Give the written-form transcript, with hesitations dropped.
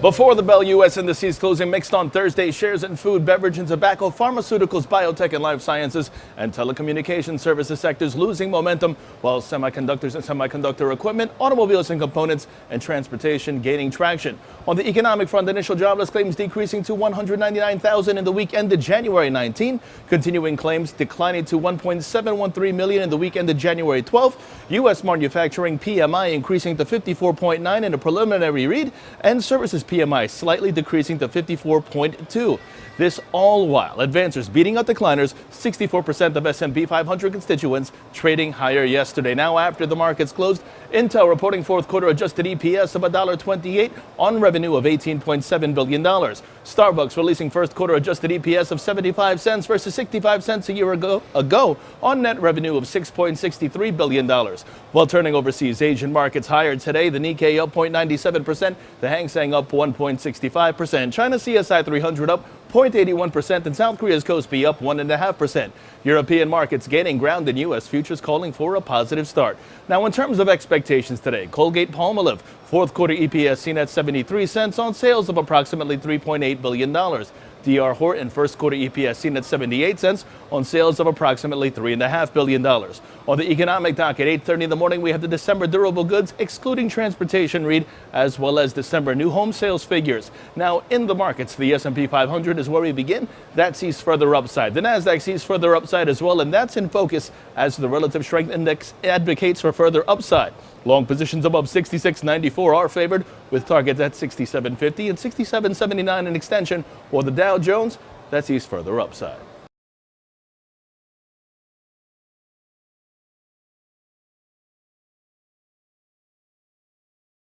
Before the bell, U.S. indices closing mixed on Thursday. Shares in food, beverage and tobacco, pharmaceuticals, biotech and life sciences, and telecommunication services sectors losing momentum, while semiconductors and semiconductor equipment, automobiles and components, and transportation gaining traction. On the economic front, initial jobless claims decreasing to 199,000 in the week ended January 19. Continuing claims declining to 1.713 million in the week ended January 12. U.S. manufacturing PMI increasing to 54.9 in a preliminary read, and services PMI slightly decreasing to 54.2. This all while advancers beating out decliners, 64% of S&P 500 constituents trading higher yesterday. Now, after the markets closed, Intel reporting fourth quarter adjusted EPS of $1.28 on revenue of $18.7 billion. Starbucks releasing first quarter adjusted EPS of 75 cents versus 65 cents a year ago on net revenue of $6.63 billion. While turning overseas, Asian markets higher today. The Nikkei up 0.97%, the Hang Seng up 1.65%. China CSI 300 up 0.81%, and South Korea's Kospi up 1.5%. European markets gaining ground, and U.S. futures calling for a positive start. Now, in terms of expectations today, Colgate-Palmolive fourth quarter EPS seen at 73 cents on sales of approximately $3.8 billion. D.R. Horton first quarter EPS seen at 78 cents on sales of approximately $3.5 billion. On the economic dock at 8:30 in the morning, we have the December durable goods excluding transportation read, as well as December new home sales figures. Now, in the markets, the S&P 500 is where we begin. That sees further upside. The Nasdaq sees further upside as well, and that's in focus as the relative strength index advocates for further upside. Long positions above 66.94 are favored, with targets at 67.50 and 67.79 in extension, or the Dow Jones that sees further upside.